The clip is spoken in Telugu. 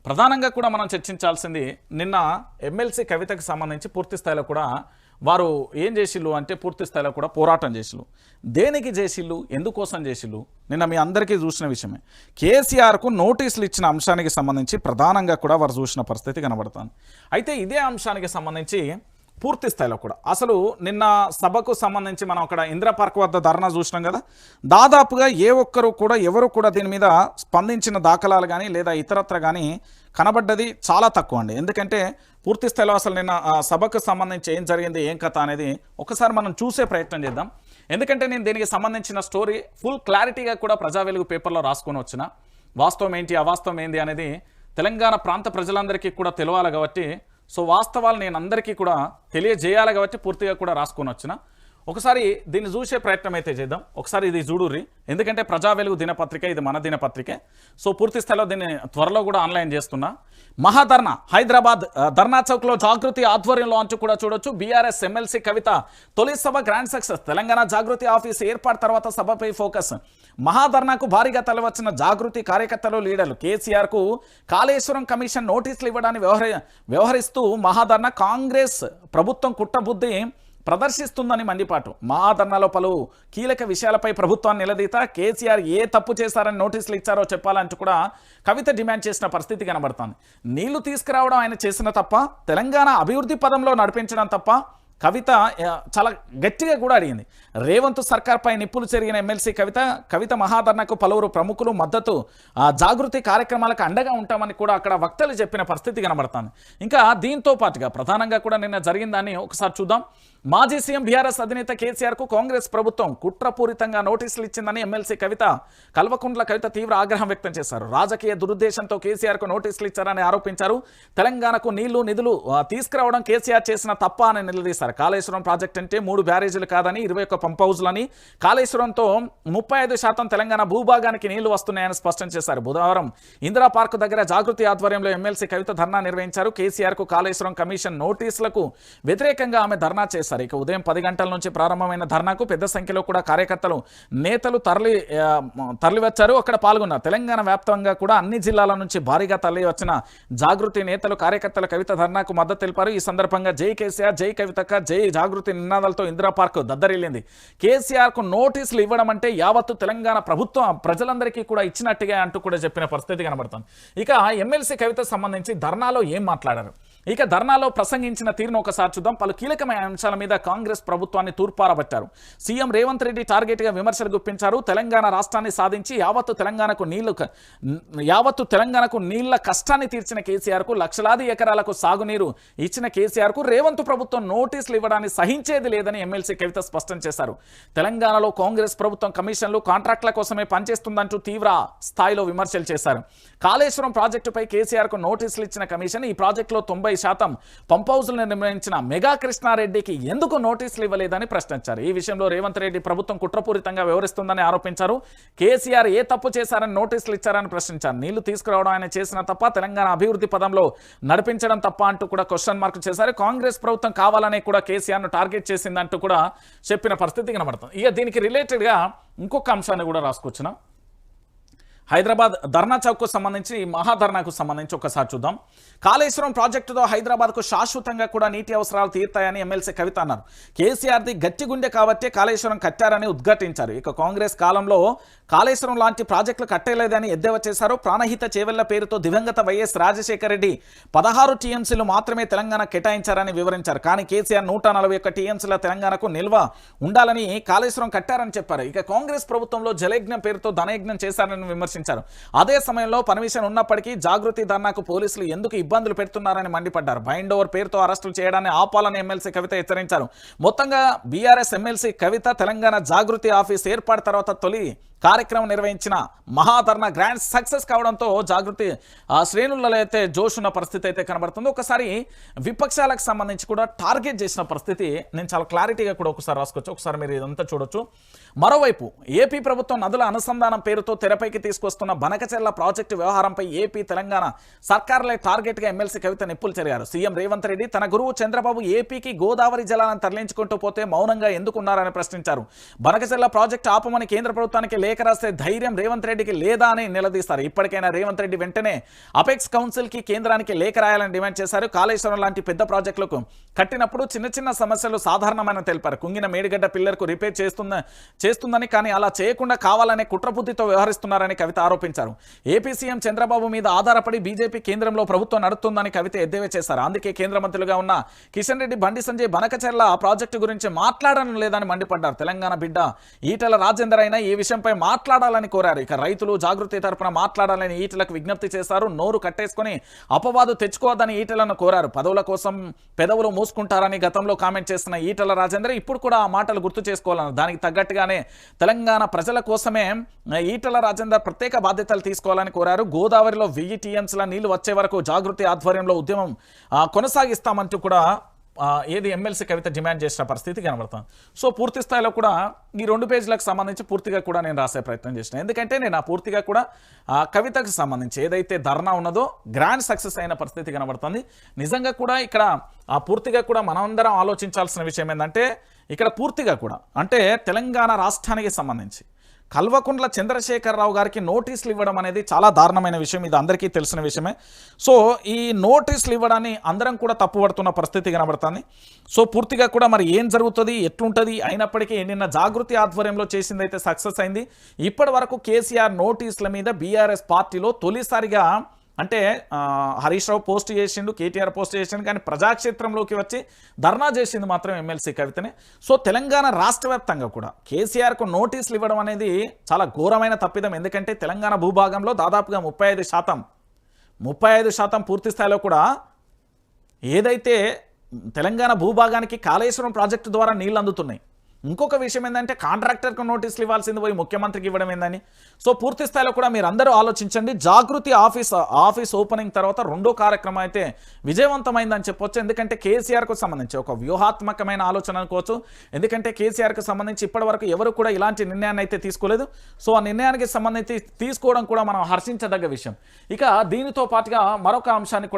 ప్రధానంగా కూడా మనం చర్చించాల్సింది నిన్న ఎమ్మెల్సీ కవితకు సంబంధించి పూర్తి స్థాయిలో కూడా వారు ఏం చేసిల్లు అంటే పూర్తి స్థాయిలో కూడా పోరాటం చేసిల్లు. దేనికి చేసిల్లు, ఎందుకోసం చేసిల్లు నిన్న మీ అందరికీ చూసిన విషయమే. కేసీఆర్కు నోటీసులు ఇచ్చిన అంశానికి సంబంధించి ప్రధానంగా కూడా వారు చూసిన పరిస్థితి కనబడుతుంది. అయితే ఇదే అంశానికి సంబంధించి పూర్తి స్థాయిలో కూడా అసలు నిన్న సభకు సంబంధించి మనం అక్కడ ఇందిరా పార్క్ వద్ద ధర్నా చూసినాం కదా, దాదాపుగా ఎవరు కూడా దీని మీద స్పందించిన దాఖలాలు కానీ లేదా ఇతరత్ర కానీ కనబడ్డది చాలా తక్కువ అండి. ఎందుకంటే పూర్తి స్థాయిలో అసలు నిన్న సభకు సంబంధించి ఏం జరిగింది, ఏం కథ అనేది ఒకసారి మనం చూసే ప్రయత్నం చేద్దాం. ఎందుకంటే నేను దీనికి సంబంధించిన స్టోరీ ఫుల్ క్లారిటీగా కూడా ప్రజా వెలుగు పేపర్లో రాసుకొని వచ్చిన వాస్తవం ఏంటి అవాస్తవం ఏంటి అనేది తెలంగాణ ప్రాంత ప్రజలందరికీ కూడా తెలవాలి కాబట్టి, సో వాస్తవాలు నేను అందరికీ కూడా తెలియజేయాలి కాబట్టి పూర్తిగా కూడా రాసుకొని వచ్చిన. ఒకసారి దీన్ని చూసే ప్రయత్నం అయితే చేద్దాం. ఒకసారి ఇది చూడుర్రి, ఎందుకంటే ప్రజా వెలుగు దినపత్రిక, ఇది మన దినపత్రికే. సో పూర్తి స్థాయిలో దీన్ని త్వరలో కూడా ఆన్లైన్ చేస్తున్నా. మహాధర్నా హైదరాబాద్ ధర్నా చౌక్లో జాగృతి ఆధ్వర్యంలో అంటూ కూడా చూడొచ్చు. బీఆర్ఎస్ ఎమ్మెల్సీ కవిత తొలి సభ గ్రాండ్ సక్సెస్. తెలంగాణ జాగృతి ఆఫీస్ ఏర్పాటు తర్వాత సభపై ఫోకస్. మహాధర్నాకు భారీగా తలవచ్చిన జాగృతి కార్యకర్తలు, లీడర్లు. కేసీఆర్కు కాళేశ్వరం కమిషన్ నోటీసులు ఇవ్వడాన్ని వ్యవహరిస్తూ మహాధర్నా కాంగ్రెస్ ప్రభుత్వం కుట్రబుద్ధి ప్రదర్శిస్తుందని మండిపాటు. మహాధర్నాలో పలు కీలక విషయాలపై ప్రభుత్వాన్ని నిలదీత. కేసీఆర్ ఏ తప్పు చేశారని నోటీసులు ఇచ్చారో చెప్పాలంటూ కూడా కవిత డిమాండ్ చేసిన పరిస్థితి కనబడుతుంది. నీళ్లు తీసుకురావడం ఆయన చేసిన తప్ప, తెలంగాణ అభివృద్ధి పదంలో నడిపించడం తప్ప కవిత చాలా గట్టిగా కూడా అడిగింది. రేవంత్ సర్కార్పై నిప్పులు చెరిగిన ఎమ్మెల్సీ కవిత మహాధర్నాకు పలువురు ప్రముఖులు మద్దతు, జాగృతి కార్యక్రమాలకు అండగా ఉంటామని కూడా అక్కడ వక్తలు చెప్పిన పరిస్థితి కనబడుతుంది. ఇంకా దీంతో పాటుగా ప్రధానంగా కూడా నిన్న జరిగిందని ఒకసారి చూద్దాం. మాజీ సీఎం బీఆర్ఎస్ అధినేత కేసీఆర్కు కాంగ్రెస్ ప్రభుత్వం కుట్రపూరితంగా నోటీసులు ఇచ్చిందని ఎమ్మెల్సీ కల్వకుంట్ల కవిత తీవ్ర ఆగ్రహం వ్యక్తం చేశారు. రాజకీయ దురుద్దేశంతో కేసీఆర్కు నోటీసులు ఇచ్చారని ఆరోపించారు. తెలంగాణకు నిధులు తీసుకురావడం కేసీఆర్ చేసిన తప్ప అని నిలదీశారు. కాళేశ్వరం ప్రాజెక్ట్ అంటే 3 బ్యారేజీలు కాదని 21 పంప్ హౌజ్లని, కాళేశ్వరంతో 35% తెలంగాణ భూభాగానికి నీళ్లు వస్తున్నాయని స్పష్టం చేశారు. బుధవారం ఇందిరా పార్క్ దగ్గర జాగృతి ఆధ్వర్యంలో ఎమ్మెల్సీ కవిత ధర్నా నిర్వహించారు. కేసీఆర్కు కాళేశ్వరం కమిషన్ నోటీసులకు వ్యతిరేకంగా ఆమె ధర్నా చేశారు. ఇక ఉదయం 10 గంటల నుంచి ప్రారంభమైన ధర్నాకు పెద్ద సంఖ్యలో కూడా కార్యకర్తలు, నేతలు తరలివచ్చారు, అక్కడ పాల్గొన్నారు. తెలంగాణ వ్యాప్తంగా కూడా అన్ని జిల్లాల నుంచి భారీగా తరలి వచ్చిన జాగృతి నేతలు, కార్యకర్తలు కవిత ధర్నాకు మద్దతు తెలిపారు. ఈ సందర్భంగా జై కేసీఆర్, జై కవితక్క, జై జాగృతి నినాదాలతో ఇందిరా పార్క్ దద్దరిల్లింది. కేసీఆర్కు నోటీసులు ఇవ్వడం అంటే యావత్తు తెలంగాణ ప్రభుత్వం ప్రజలందరికీ కూడా ఇచ్చినట్టుగా అంటూ కూడా చెప్పిన పరిస్థితి కనబడుతుంది. ఇక ఎమ్మెల్సీ కవిత సంబంధించి ధర్నాలో ఏం మాట్లాడారు, ఇక ధర్నాలో ప్రసంగించిన తీరును ఒకసారి చూద్దాం. పలు కీలకమైన అంశాల మీద కాంగ్రెస్ ప్రభుత్వాన్ని తూర్పారబట్టారు. సీఎం రేవంత్ రెడ్డి టార్గెట్గా విమర్శలు గుప్పించారు. తెలంగాణ రాష్ట్రాన్ని సాధించి యావత్తు తెలంగాణకు నీళ్ల కష్టాన్ని తీర్చిన కేసీఆర్కు, లక్షలాది ఎకరాలకు సాగునీరు ఇచ్చిన కేసీఆర్కు రేవంత్ ప్రభుత్వం నోటీసులు ఇవ్వడాన్ని సహించేది లేదని ఎమ్మెల్సీ కవిత స్పష్టం చేశారు. తెలంగాణలో కాంగ్రెస్ ప్రభుత్వం కమిషన్లు, కాంట్రాక్టుల కోసమే పనిచేస్తుందంటూ తీవ్ర స్థాయిలో విమర్శలు చేశారు. కాళేశ్వరం ప్రాజెక్టుపై కేసీఆర్కు నోటీసులు ఇచ్చిన కమిషన్ ఈ ప్రాజెక్టులో 90% పంప్ హౌజులను నిర్మించిన మెగా కృష్ణారెడ్డికి ఎందుకు నోటీసులు ఇవ్వలేదని ప్రశ్నించారు. ఈ విషయంలో రేవంత్ రెడ్డి ప్రభుత్వం కుట్రపూరితంగా వ్యవహరిస్తుందని ఆరోపించారు. కేసీఆర్ ఏ తప్పు చేశారని నోటీసులు ఇచ్చారని ప్రశ్నించారు. నీళ్లు తీసుకురావడం ఆయన చేసిన తప్ప, తెలంగాణ అభివృద్ధి పదంలో నడిపించడం తప్ప అంటూ కూడా క్వశ్చన్ మార్క్ చేశారు. కాంగ్రెస్ ప్రభుత్వం కావాలనే కూడా కేసీఆర్ను టార్గెట్ చేసిందంటూ కూడా చెప్పిన పరిస్థితి కనబడుతుంది. ఇక దీనికి రిలేటెడ్గా ఇంకొక అంశాన్ని కూడా రాసుకొచ్చిన హైదరాబాద్ ధర్నా చౌక్కు సంబంధించి, మహాధర్నాకు సంబంధించి ఒకసారి చూద్దాం. కాళేశ్వరం ప్రాజెక్టుతో హైదరాబాద్కు శాశ్వతంగా కూడా నీటి అవసరాలు తీరుతాయని ఎమ్మెల్సీ కవిత అన్నారు. కేసీఆర్ది గట్టి గుండె కాబట్టే కాళేశ్వరం కట్టారని ఉద్ఘాటించారు. ఇక కాంగ్రెస్ కాలంలో కాళేశ్వరం లాంటి ప్రాజెక్టులు కట్టలేదని ఎద్దేవా చేశారు. ప్రాణహిత చేవెళ్ల పేరుతో దివంగత వైఎస్ రాజశేఖర రెడ్డి 16 టీఎంసీలు మాత్రమే తెలంగాణ కేటాయించారని వివరించారు. కానీ కేసీఆర్ 141 టీఎంసీల తెలంగాణకు నిల్వ ఉండాలని కాళేశ్వరం కట్టారని చెప్పారు. ఇక కాంగ్రెస్ ప్రభుత్వంలో జలయజ్ఞం పేరుతో ధనయజ్ఞం చేశారని విమర్శించారు. అదే సమయంలో పర్మిషన్ ఉన్నప్పటికీ జాగృతి ధర్నాకు పోలీసులు ఎందుకు ఇబ్బందులు పెడుతున్నారని మండిపడ్డారు. బైండ్ ఓవర్ పేరుతో అరెస్టులు చేయడాన్ని ఆపాలని ఎమ్మెల్సీ కవిత హెచ్చరించారు. మొత్తంగా బీఆర్ఎస్ ఎమ్మెల్సీ కవిత తెలంగాణ జాగృతి ఆఫీస్ ఏర్పాటు తర్వాత తొలి కార్యక్రమం నిర్వహించిన మహాధర్నా గ్రాండ్ సక్సెస్ కావడంతో జాగృతి శ్రేణులలో అయితే జోష్ ఉన్న పరిస్థితి అయితే కనబడుతుంది. ఒకసారి విపక్షాలకు సంబంధించి కూడా టార్గెట్ చేసిన పరిస్థితి నేను చాలా క్లారిటీగా కూడా ఒకసారి రాసుకోవచ్చు. ఒకసారి మీరు ఇదంతా చూడొచ్చు. మరోవైపు ఏపీ ప్రభుత్వం నదుల అనుసంధానం పేరుతో తెరపైకి తీసుకొచ్చిన తీసుకొస్తున్న బనకచెర్ల ప్రాజెక్టు వ్యవహారంపై ఏపీ తెలంగాణ సర్కారులే టార్గెట్గా ఎమ్మెల్సీ కవిత నిప్పులు చెరిగారు. సీఎం రేవంత్ రెడ్డి తన గురువు చంద్రబాబు ఏపీకి గోదావరి జలాలను తరలించుకుంటూ పోతే మౌనంగా ఎందుకున్నారని ప్రశ్నించారు. బనకచెర్ల ప్రాజెక్టు ఆపమని కేంద్ర ప్రభుత్వానికి లేఖ రాసే ధైర్యం రేవంత్ రెడ్డికి లేదా అని నిలదీస్తారు. ఇప్పటికైనా రేవంత్ రెడ్డి వెంటనే అపెక్స్ కౌన్సిల్కి కేంద్రానికి లేఖ రాయాలని డిమాండ్ చేశారు. కాళేశ్వరం లాంటి పెద్ద ప్రాజెక్టులకు కట్టినప్పుడు చిన్న చిన్న సమస్యలు సాధారణమైన తెలిపారు. కుంగిన మేడిగడ్డ పిల్లర్కు రిపేర్ చేస్తుందని కానీ అలా చేయకుండా కావాలనే కుట్రబుద్ధితో వ్యవహరిస్తున్నారని కవిత ఆరోపించారు. ఏపీ సీఎం చంద్రబాబు మీద ఆధారపడి బీజేపీ కేంద్రంలో ప్రభుత్వం నడుస్తుందని కవిత ఎద్దేవా చేశారు. అందుకే కేంద్ర మంత్రులుగా ఉన్న కిషన్ రెడ్డి, బండి సంజయ్ బనకచెర్ల ప్రాజెక్టు గురించి మాట్లాడడం లేదని మండిపడ్డారు. తెలంగాణ బిడ్డ ఈటల రాజేందర్ అయినా ఈ విషయంపై మాట్లాడాలని కోరారు. ఇక రైతులు జాగృతి తరపున మాట్లాడాలని ఈటలకు విజ్ఞప్తి చేశారు. నోరు కట్టేసుకుని అపవాదు తెచ్చుకోవద్దని ఈటలను కోరారు. పదవుల కోసం పెదవులు మూసుకుంటారని గతంలో కామెంట్ చేసిన ఈటల రాజేందర్ ఇప్పుడు కూడా ఆ మాటలు గుర్తు చేసుకోవాలన్నారు. దానికి తగ్గట్టుగానే తెలంగాణ ప్రజల కోసమే ఈటల రాజేందర్ ప్రత్యేక బాధ్యతలు తీసుకోవాలని కోరారు. గోదావరిలో 1000 టీఎంసీల నీళ్లు వచ్చే వరకు జాగృతి ఆధ్వర్యంలో ఉద్యమం కొనసాగిస్తామంటూ కూడా ఏది ఎమ్మెల్సీ కవిత డిమాండ్ చేసిన పరిస్థితి కనబడుతుంది. సో పూర్తి స్థాయిలో కూడా ఈ 2 పేజీలకు సంబంధించి పూర్తిగా కూడా నేను రాసే ప్రయత్నం చేసిన. ఎందుకంటే నేను పూర్తిగా కూడా కవితకు సంబంధించి ఏదైతే ధర్నా ఉన్నదో గ్రాండ్ సక్సెస్ అయిన పరిస్థితి కనబడుతుంది. నిజంగా కూడా ఇక్కడ పూర్తిగా కూడా మనందరం ఆలోచించాల్సిన విషయం ఏంటంటే ఇక్కడ పూర్తిగా కూడా అంటే తెలంగాణ రాష్ట్రానికి సంబంధించి కల్వకుంట్ల చంద్రశేఖరరావు గారికి నోటీసులు ఇవ్వడం అనేది చాలా దారుణమైన విషయం. ఇది అందరికీ తెలిసిన విషయమే. సో ఈ నోటీసులు ఇవ్వడాన్ని అందరం కూడా తప్పుపడుతున్న పరిస్థితి కనబడుతుంది. సో పూర్తిగా కూడా మరి ఏం జరుగుతుంది, ఎట్లుంటుంది, అయినప్పటికీ నిన్న జాగృతి ఆధ్వర్యంలో చేసిందైతే సక్సెస్ అయింది. ఇప్పటి వరకు కేసీఆర్ నోటీసుల మీద బీఆర్ఎస్ పార్టీలో తొలిసారిగా అంటే హరీష్ రావు పోస్ట్ చేసిండు, కేటీఆర్ పోస్ట్ చేసిండు, కానీ ప్రజాక్షేత్రంలోకి వచ్చి ధర్నా చేసింది మాత్రం ఎమ్మెల్సీ కవితనే. సో తెలంగాణ రాష్ట్ర వ్యాప్తంగా కూడా కేసీఆర్కు నోటీసులు ఇవ్వడం అనేది చాలా ఘోరమైన తప్పిదం. ఎందుకంటే తెలంగాణ భూభాగంలో దాదాపుగా 35% పూర్తి స్థాయిలో కూడా ఏదైతే తెలంగాణ భూభాగానికి కాళేశ్వరం ప్రాజెక్టు ద్వారా నీళ్ళు అందుతున్నాయి. ఇంకొక విషయం ఏంటంటే కాంట్రాక్టర్కు నోటీసులు ఇవ్వాల్సింది పోయి ముఖ్యమంత్రికి ఇవ్వడం ఏందని. సో పూర్తి స్థాయిలో కూడా మీరు అందరూ ఆలోచించండి. జాగృతి ఆఫీస్ ఓపెనింగ్ తర్వాత 2వ కార్యక్రమం అయితే విజయవంతమైందని చెప్పొచ్చు. ఎందుకంటే కేసీఆర్కు సంబంధించి ఒక వ్యూహాత్మకమైన ఆలోచన అనుకోవచ్చు. ఎందుకంటే కేసీఆర్కు సంబంధించి ఇప్పటివరకు ఎవరు కూడా ఇలాంటి నిర్ణయాన్ని అయితే తీసుకోలేదు. సో ఆ నిర్ణయానికి సంబంధించి తీసుకోవడం కూడా మనం హర్షించదగ్గ విషయం. ఇక దీనితో పాటుగా మరొక అంశాన్ని